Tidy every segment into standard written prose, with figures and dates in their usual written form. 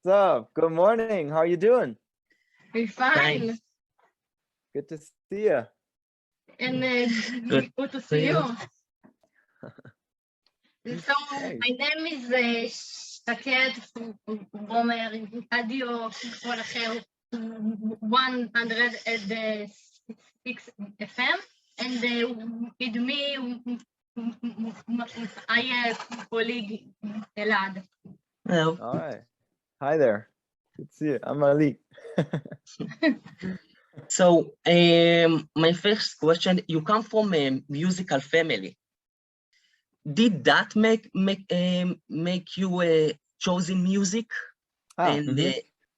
up? Good morning. How are you doing? We're Fine. fine. Good to see you. And Good good to for see you. you. So Nice. my name is Shaked from Radio כל אחר 106 FM, and with me I colleague Elad. Hello. All right. Hi there. Good to see you. I'm Malik. So, my first question: you come from a musical family. Did that make you choosing music? And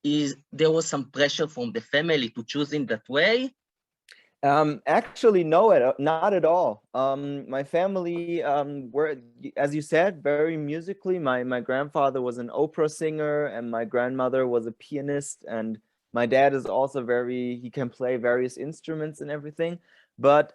is there was some pressure from the family to choose in that way? Actually, no, not at all. My family were, as you said, very musically. My grandfather was an opera singer, and my grandmother was a pianist, and my dad is also he can play various instruments and everything. But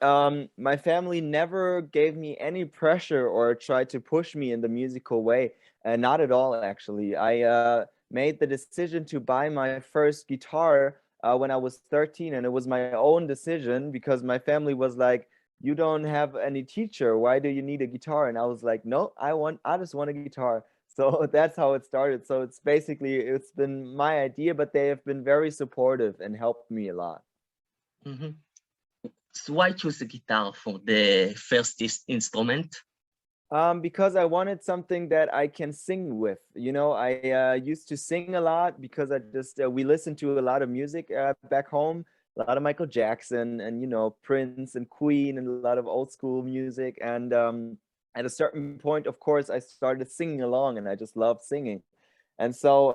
my family never gave me any pressure or tried to push me in the musical way, and not at all, actually. I made the decision to buy my first guitar when I was 13, and it was my own decision because my family was like, "You don't have any teacher. Why do you need a guitar?" And I was like, "No, I just want a guitar." So that's how it started. So it's been my idea, but they have been very supportive and helped me a lot. Mhm. So why choose the guitar for the first instrument? Because I wanted something that I can sing with. I used to sing a lot because we listened to a lot of music back home, a lot of Michael Jackson and Prince and Queen and a lot of old school music. And at a certain point, of course, I started singing along, and I just loved singing. And so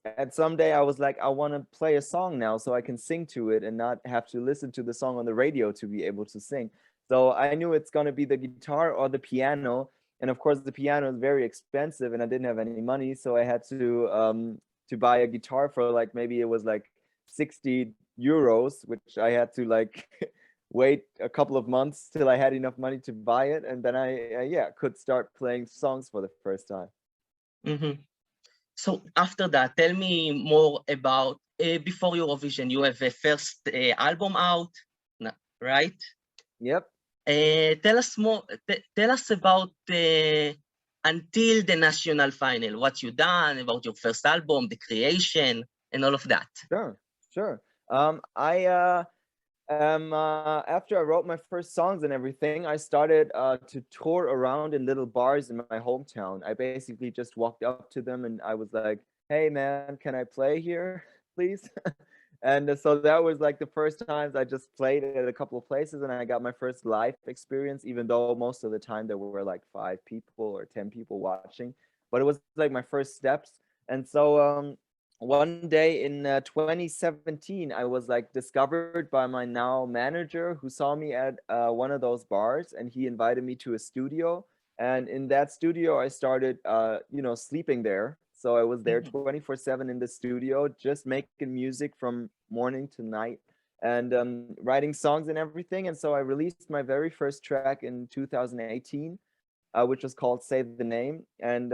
at some day I was like, I want to play a song now so I can sing to it and not have to listen to the song on the radio to be able to sing. So I knew it's going to be the guitar or the piano. And of course, the piano is very expensive and I didn't have any money. So I had to buy a guitar for like, maybe it was like 60 euros, which I had to like wait a couple of months till I had enough money to buy it. And then I could start playing songs for the first time. Mhm. So after that, tell me more about before Eurovision. You have a first album out, right? Yep. Tell us more. Tell us about until the national final. What you done about your first album, the creation, and all of that. Sure. After I wrote my first songs and everything, I started to tour around in little bars in my hometown. I basically just walked up to them and I was like, "Hey man, can I play here, please?" And so that was like the first times I just played at a couple of places, and I got my first live experience, even though most of the time there were like 5 people or 10 people watching. But it was like my first steps. And so one day in 2017, I was like discovered by my now manager, who saw me at one of those bars, and he invited me to a studio. And in that studio, I started, sleeping there. So I was there 24/7 in the studio, just making music from morning to night and writing songs and everything. And so I released my very first track in 2018, which was called "Say the Name." And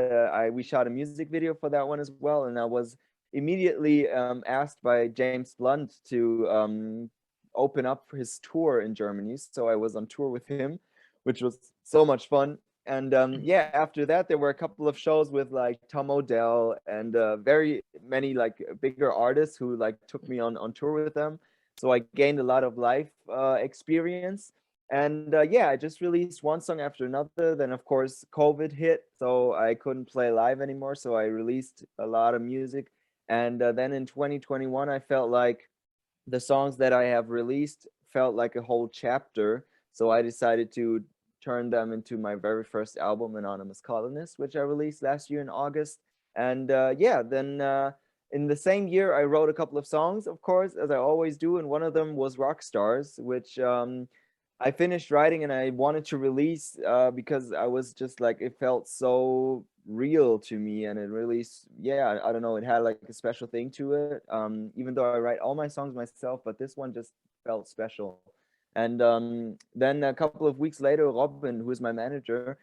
we shot a music video for that one as well. And I was immediately asked by James Blunt to open up his tour in Germany. So I was on tour with him, which was so much fun. And after that, there were a couple of shows with like Tom Odell and very many like bigger artists who like took me on tour with them. So I gained a lot of life experience. And I just released one song after another. Then of course COVID hit, so I couldn't play live anymore. So I released a lot of music. And then in 2021, I felt like the songs that I have released felt like a whole chapter. So I decided to turn them into my very first album, Anonymous Colonist, which I released last year in August. And then in the same year, I wrote a couple of songs, of course, as I always do. And one of them was Rockstars, which I finished writing and I wanted to release because I was just like, it felt so real to me, and it really, I don't know, it had like a special thing to it. Even though I write all my songs myself, but this one just felt special. And then a couple of weeks later, Robin, who is my manager,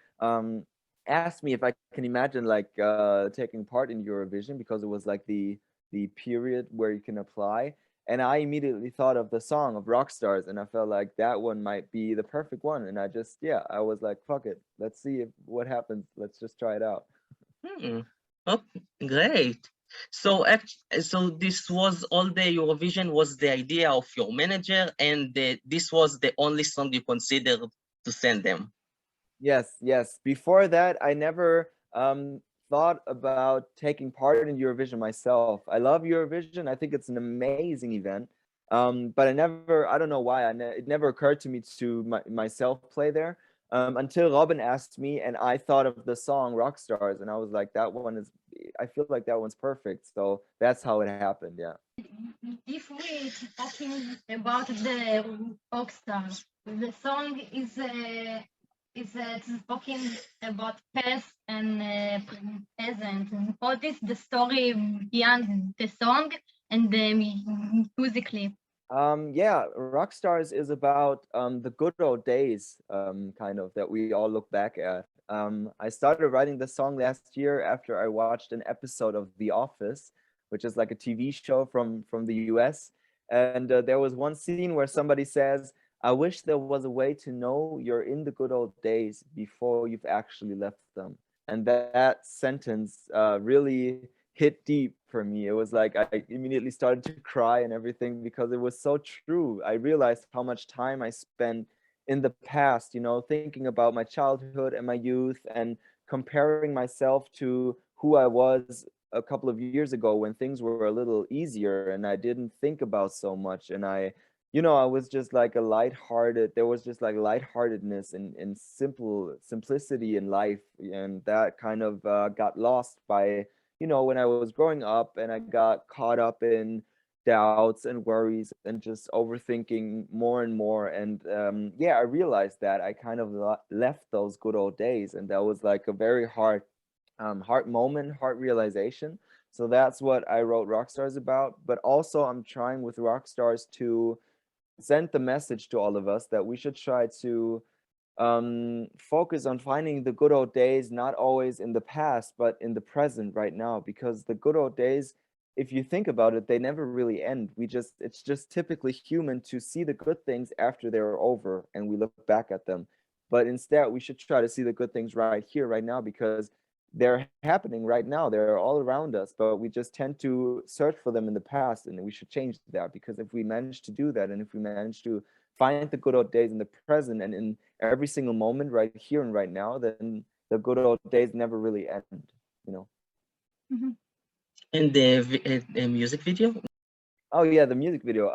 asked me if I can imagine like taking part in Eurovision because it was like the period where you can apply. And I immediately thought of the song of Rockstars, and I felt like that one might be the perfect one. And I just, yeah, I was like, fuck it, let's see what happens. Let's just try it out. Hmm. Okay, great. So so this was all the Eurovision was the idea of your manager, and this was the only song you considered to send them. Yes, yes. Before that, I never thought about taking part in Eurovision myself. I love Eurovision. I think it's an amazing event. But I don't know why. It never occurred to me to myself play there until Robin asked me, and I thought of the song Rockstars, and I was like, I feel like that one's perfect. So that's how it happened. Yeah. If we talking about the Rockstars, the song is talking about past and present. What is the story behind the song and the music clip? Yeah, Rockstars is about the good old days, kind of that we all look back at. I started writing the song last year after I watched an episode of The Office, which is like a TV show from the US. And there was one scene where somebody says, "I wish there was a way to know you're in the good old days before you've actually left them." And that sentence really hit deep for me. It was like I immediately started to cry and everything because it was so true. I realized how much time I spent in the past, thinking about my childhood and my youth and comparing myself to who I was a couple of years ago when things were a little easier and I didn't think about so much. And I was just like there was just like lightheartedness and simplicity in life. And that kind of got lost by when I was growing up and I got caught up in doubts and worries and just overthinking more and more. And yeah, I realized that I kind of left those good old days. And that was like a very heart moment, heart realization. So that's what I wrote Rockstars about. But also, I'm trying with Rockstars to send the message to all of us that we should try to focus on finding the good old days, not always in the past, but in the present right now, because the good old days, if you think about it, they never really end. It's just typically human to see the good things after they're over and we look back at them. But instead, we should try to see the good things right here, right now, because they're happening right now. They're all around us, but we just tend to search for them in the past, and we should change that, because if we manage to do that, and if we manage to find the good old days in the present and in every single moment right here and right now, then the good old days never really end, you know. Mm-hmm. And the music video? Oh yeah, the music video.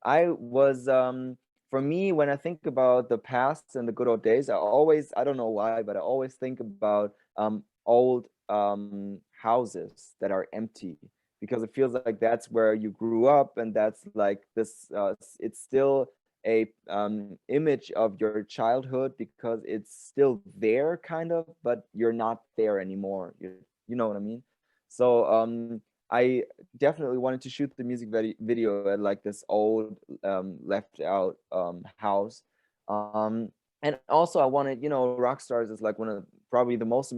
I was for me, when I think about the past and the good old days, I don't know why, but I always think about old houses that are empty, because it feels like that's where you grew up, and that's like this it's still a image of your childhood, because it's still there kind of, but you're not there anymore. You know what I mean? So I definitely wanted to shoot the music video at like this old left out house. And also I wanted, Rockstars is like one of probably the most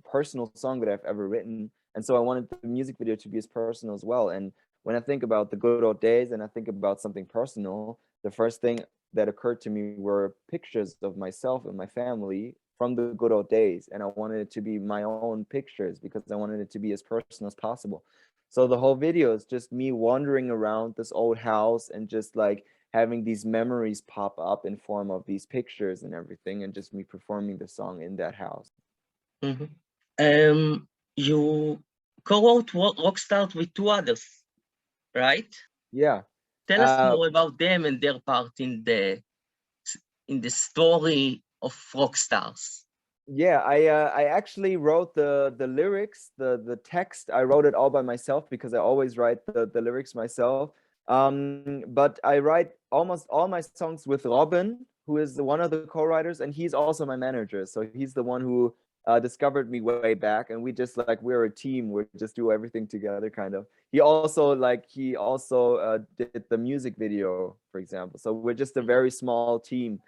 personal song that I've ever written. And so I wanted the music video to be as personal as well. And when I think about the good old days and I think about something personal, the first thing that occurred to me were pictures of myself and my family from the good old days. And I wanted it to be my own pictures because I wanted it to be as personal as possible. So the whole video is just me wandering around this old house and just like having these memories pop up in form of these pictures and everything, and just me performing the song in that house. Mm-hmm. You co-wrote Rockstar with two others, right? Yeah. Tell us more about them and their part in the story of Rockstars. Yeah, I actually wrote the lyrics, the text. I wrote it all by myself because I always write the lyrics myself. But I write almost all my songs with Robin, who is one of the co-writers, and he's also my manager. So he's the one who discovered me way back, and we're a team. We just do everything together, kind of. He also did the music video, for example. So we're just a very small team.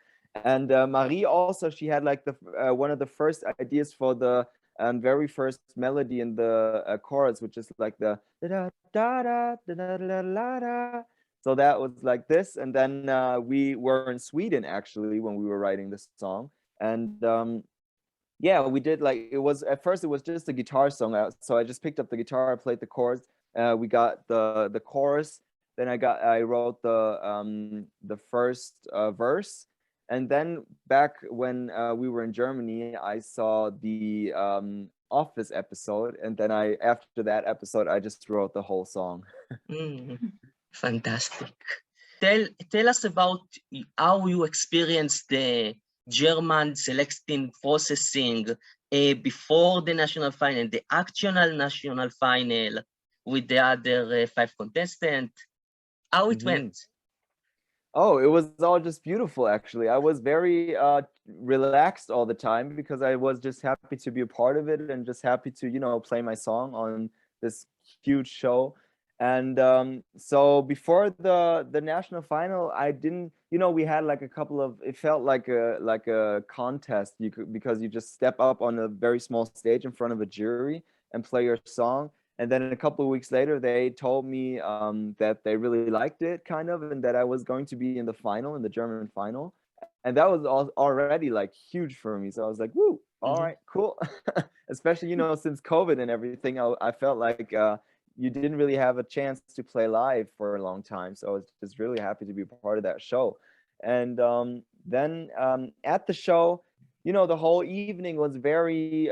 And Marie also, she had like the one of the first ideas for the very first melody in the chorus, which is like the da da da da da da da da. So that was like this, and then we were in Sweden actually when we were writing this song, and yeah, we did like it was at first it was just a guitar song, so I just picked up the guitar, I played the chords, we got the chorus, then I wrote the first verse, and then back when we were in Germany, I saw the Office episode, and then after that episode I just wrote the whole song. Fantastic. Tell us about how you experienced the German selecting processing before the national final, the actual national final with the other 5 contestants, how it went. Oh, it was all just beautiful, actually. I was very relaxed all the time because I was just happy to be a part of it and just happy to, you know, play my song on this huge show. And so before the national final, I didn't, you know, we had like a couple of, it felt like a contest. Because you just step up on a very small stage in front of a jury and play your song. And then a couple of weeks later, they told me that they really liked it, kind of, and that I was going to be in the final, in the German final. And that was already like huge for me. So I was like, woo, all right, cool. Especially, you know, since COVID and everything, I felt like you didn't really have a chance to play live for a long time. So I was just really happy to be part of that show. And then at the show, you know, the whole evening was very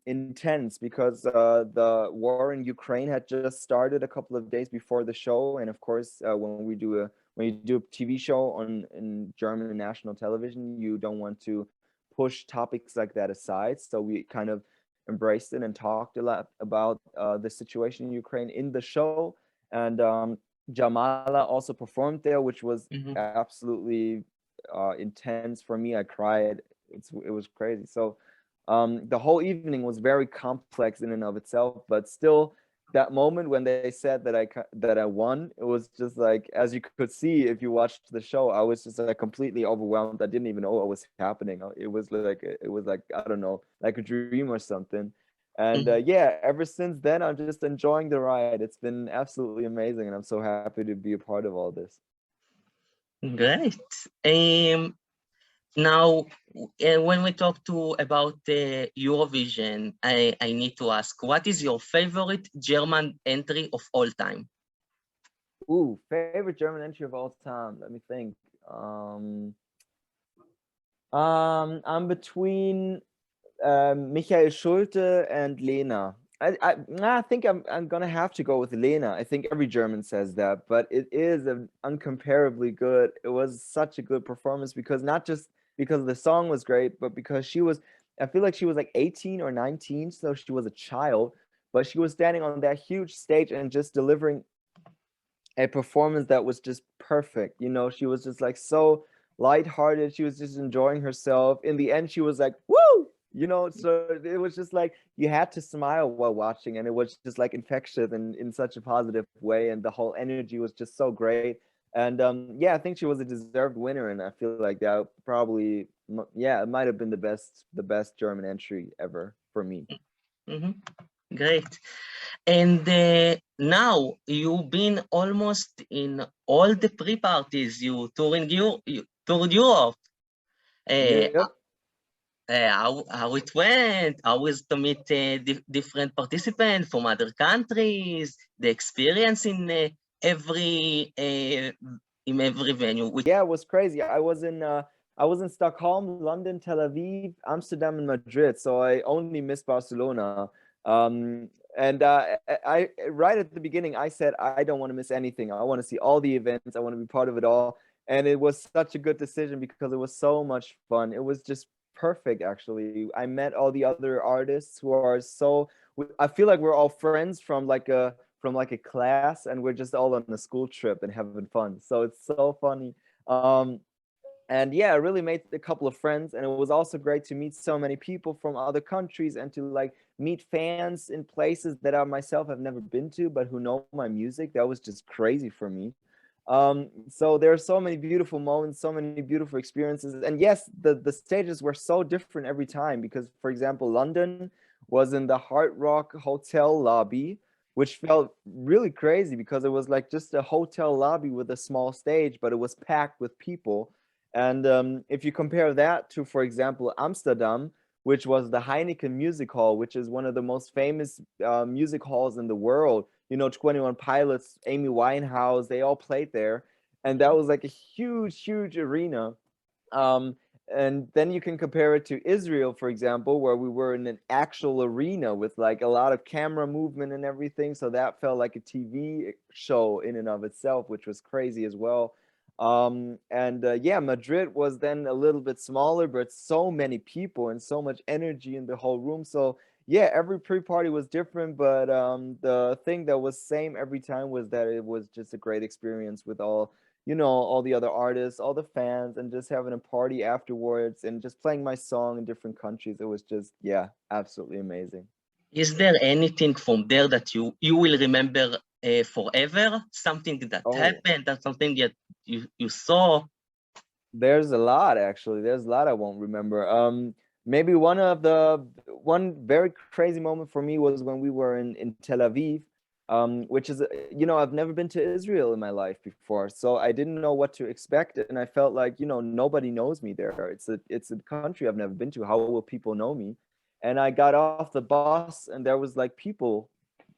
intense because the war in Ukraine had just started a couple of days before the show, and of course, when you do a TV show in German national television, you don't want to push topics like that aside. So we kind of embraced it and talked a lot about the situation in Ukraine in the show, and Jamala also performed there, which was absolutely intense for me. I cried. It was crazy. So the whole evening was very complex in and of itself, but still that moment when they said that I won, it was just like, as you could see if you watched the show, I was just like completely overwhelmed. I didn't even know what was happening. It was like I don't know, like a dream or something. And yeah, ever since then I'm just enjoying the ride. It's been absolutely amazing, and I'm so happy to be a part of all this. Great. Now, when we talk about Eurovision, I need to ask, what is your favorite German entry of all time? Ooh, favorite German entry of all time. Let me think. I'm between Michael Schulte and Lena. I think I'm gonna have to go with Lena. I think every German says that, but it is an uncomparably good. It was such a good performance because not just because the song was great, but because I feel like she was like 18 or 19, so she was a child, but she was standing on that huge stage and just delivering a performance that was just perfect. You know, she was just like so lighthearted. She was just enjoying herself. In the end, she was like, woo! You know, so it was just like you had to smile while watching, and it was just like infectious and in such a positive way, and the whole energy was just so great. And yeah, I think she was a deserved winner, and I feel like that probably, yeah, it might have been the best German entry ever for me. Great. And now you've been almost in all the pre-parties. You toured Europe. Yep. How it went? How is to meet different participants from other countries? The experience in every venue. Yeah, it was crazy. I was in Stockholm, London, Tel Aviv, Amsterdam, and Madrid. So I only missed Barcelona. And I right at the beginning, I said I don't want to miss anything. I want to see all the events. I want to be part of it all. And it was such a good decision because it was so much fun. It was just perfect, actually. I met all the other artists who are so. I feel like we're all friends from like a class, and we're just all on a school trip and having fun. So it's so funny. And yeah, I really made a couple of friends, and it was also great to meet so many people from other countries and to like meet fans in places that I myself have never been to, but who know my music. That was just crazy for me. So there are so many beautiful moments, so many beautiful experiences. And yes, the stages were so different every time because, for example, London was in the Hard Rock Hotel lobby, which felt really crazy because it was like just a hotel lobby with a small stage, but it was packed with people. And if you compare that to, for example, Amsterdam, which was the Heineken Music Hall, which is one of the most famous music halls in the world. You know, 21 Pilots, Amy Winehouse, they all played there. And that was like a huge, huge arena. Um, and then you can compare it to Israel, for example, where we were in an actual arena with like a lot of camera movement and everything. So that felt like a TV show in and of itself, which was crazy as well. And yeah, Madrid was then a little bit smaller, but so many people and so much energy in the whole room. So yeah, every pre-party was different, but the thing that was same every time was that it was just a great experience with all, you know, all the other artists, all the fans, and just having a party afterwards and just playing my song in different countries. It was just, yeah, absolutely amazing. Is there anything from there that you will remember forever? Something that Oh, happened, that something that you saw? there's a lot actually. There's a lot I won't remember. Maybe one very crazy moment for me was when we were in Tel Aviv, which is, you know, I've never been to Israel in my life before, so I didn't know what to expect, and I felt like, you know, nobody knows me there. It's a country I've never been to. How will people know me? And I got off the bus, and there was like people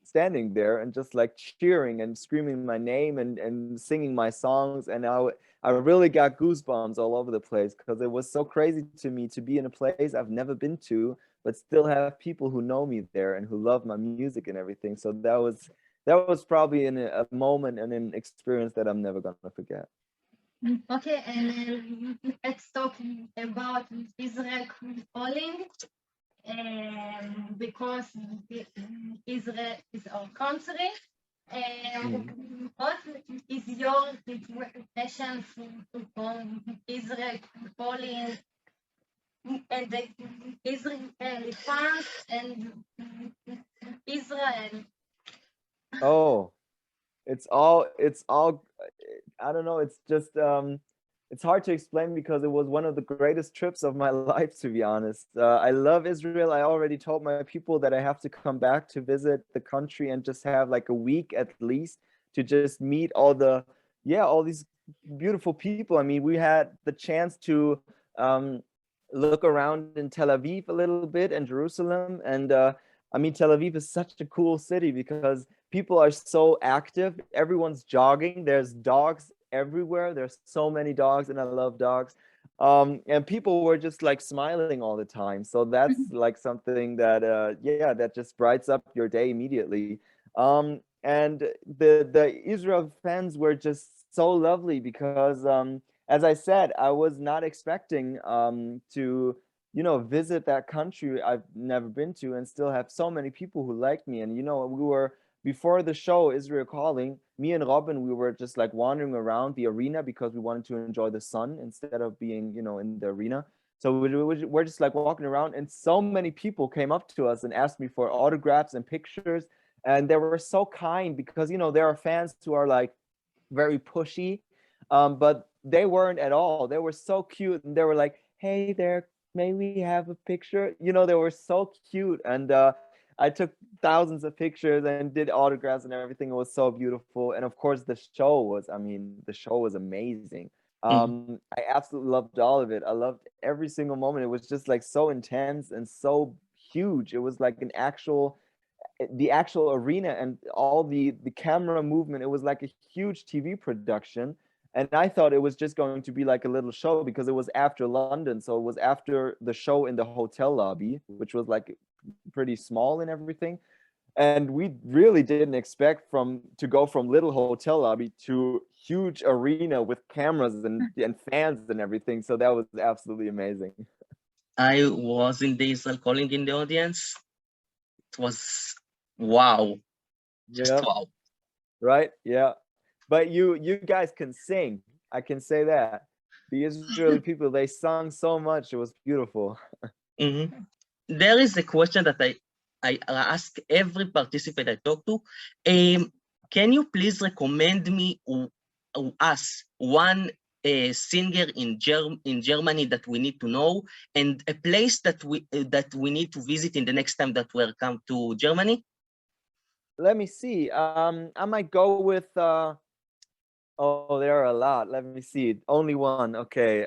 standing there and just like cheering and screaming my name and singing my songs, and I really got goosebumps all over the place because it was so crazy to me to be in a place I've never been to, but still have people who know me there and who love my music and everything. So that was probably a moment and an experience that I'm never gonna forget. Okay, and let's talk about Israel calling, because Israel is our country. What is your impression from Israel calling and the Israeli fans and Israel? Oh, it's all I don't know, it's just it's hard to explain because it was one of the greatest trips of my life, to be honest. I love Israel. I already told my people that I have to come back to visit the country and just have like a week at least to just meet all these beautiful people. I mean, we had the chance to um, look around in Tel Aviv a little bit and Jerusalem. And I mean, Tel Aviv is such a cool city because people are so active. Everyone's jogging. There's dogs everywhere. There's so many dogs, and I love dogs. And people were just like smiling all the time. So that's like something that, yeah, that just brights up your day immediately. And the Israel fans were just so lovely because, as I said, I was not expecting to, you know, visit that country I've never been to and still have so many people who like me. And, you know, we were before the show, Israel Calling, me and Robin, we were just like wandering around the arena because we wanted to enjoy the sun instead of being, you know, in the arena. So we're just like walking around, and so many people came up to us and asked me for autographs and pictures. And they were so kind because, you know, there are fans who are like very pushy, but they weren't at all. They were so cute, and they were like, "Hey there, may we have a picture?" You know, they were so cute, and I took thousands of pictures and did autographs and everything. It was so beautiful, and of course, the show was amazing. Mhm. I absolutely loved all of it. I loved every single moment. It was just like so intense and so huge. It was like the actual arena and all the camera movement. It was like a huge TV production, and I thought it was just going to be like a little show because it was after London, so it was after the show in the hotel lobby, which was like pretty small and everything. And we really didn't expect to go from little hotel lobby to huge arena with cameras and fans and everything. So that was absolutely amazing. I was in the Israel calling in the audience. It was wow, just Yep. wow. Right. Yeah. But you guys can sing. I can say that. The Israeli people, they sung so much. It was beautiful. Mhm. There is a question that I ask every participant I talk to. Can you please recommend me us one singer in Germany that we need to know, and a place that we need to visit in the next time that we'll come to Germany? Let me see. I might go with. Oh, there are a lot. Let me see. Only one. Okay.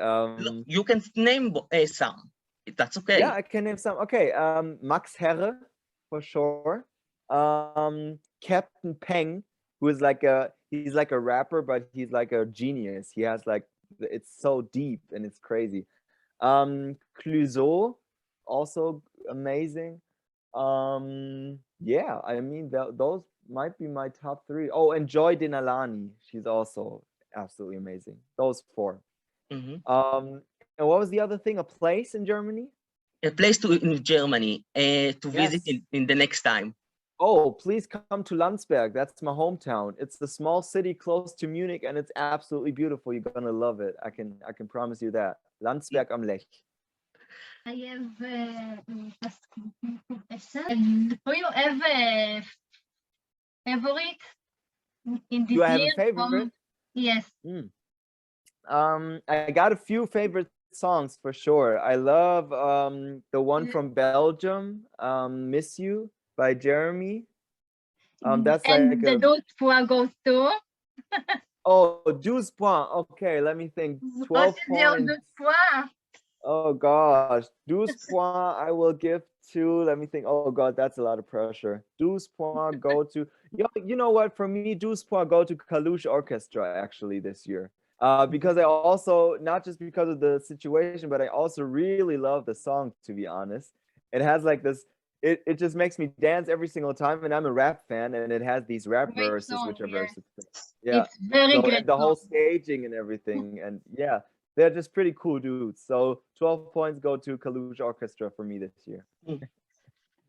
You can name some. That's okay. Yeah, I can name some. Okay. Max Herre, for sure. Captain Peng, who is he's like a rapper, but he's like a genius. He has like, it's so deep and it's crazy. Clouseau, also amazing. Yeah, I mean, those might be my top three. Oh, and Joy Dinalani, she's also absolutely amazing. Those four. Mhm. And what was the other thing? A place in Germany? A place in Germany to visit Yes. in the next time. Oh, please come to Landsberg. That's my hometown. It's a small city close to Munich, and it's absolutely beautiful. You're gonna love it. I can promise you that. Landsberg am Lech. I have a question. Do you have a favorite in this Do I have a year? favorite? Yes. I got a few favorite songs for sure. I love the one from Belgium, "Miss You" by Jeremy. That's and like the a, Dot Poa goes to. oh, 12 points. Okay, let me think. 12 What is your points. Dot Poa? Oh gosh, 12 points I will give to, let me think. Oh god, that's a lot of pressure. 12 points go to, you know what, for me, 12 points go to Kalush Orchestra actually this year. Because I also, not just because of the situation, but I also really love the song, to be honest. It has like this, it just makes me dance every single time, and I'm a rap fan, and it has these rap Great verses song, which are yeah. very succinct. Yeah. It's very So, great and the whole song. staging and everything, and yeah, they're just pretty cool dudes. So 12 points go to Kalush Orchestra for me this year.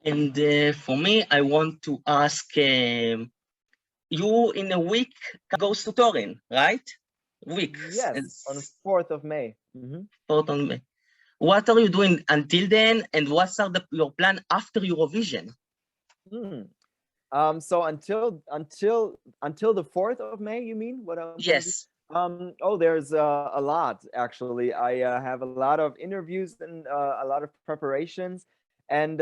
And for me, I want to ask you in a week goes to Turin, right? Week. Yes, on the 4th of May. 4th of May. What are you doing until then, and what's your plan after Eurovision? So until the 4th of May, you mean? What I'm gonna do? Yes. Oh, there's a lot actually. I have a lot of interviews and a lot of preparations, and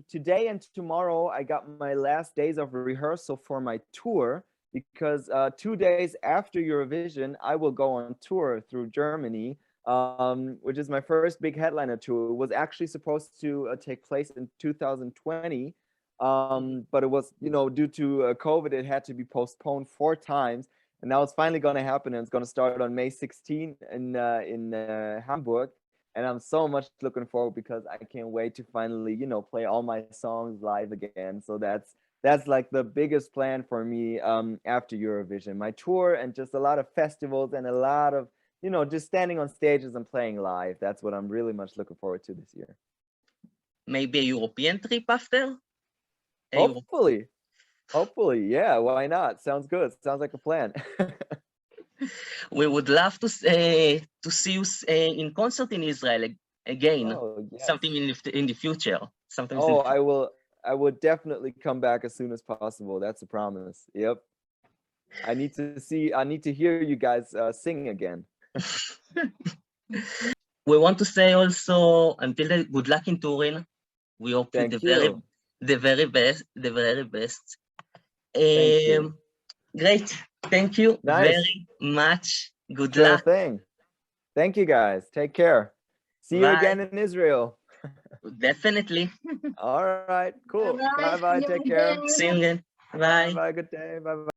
today and tomorrow I got my last days of rehearsal for my tour, because 2 days after Eurovision I will go on tour through Germany, which is my first big headliner tour. It was actually supposed to take place in 2020. But it was, due to COVID, it had to be postponed 4 times, and now it's finally going to happen, and it's going to start on May 16 in Hamburg, and I'm so much looking forward, because I can't wait to finally, play all my songs live again. So that's like the biggest plan for me after Eurovision, my tour, and just a lot of festivals and a lot of, just standing on stages and playing live. That's what I'm really much looking forward to this year. Maybe a European trip after? Hopefully, yeah, why not? Sounds good. Sounds like a plan. We would love to see you in concert in Israel again. Oh, yes. Something in the future. Oh, I will definitely come back as soon as possible. That's a promise. Yep. I need to hear you guys sing again. We want to say also, until then, good luck in Turin. We hope you the very best. Thank you. Great. Thank you very much. Good luck. Thing. Thank you guys. Take care. See you again in Israel. Definitely. All right. Cool. Bye-bye. Bye. Take care. See you again. Bye. Bye. Good day. Bye.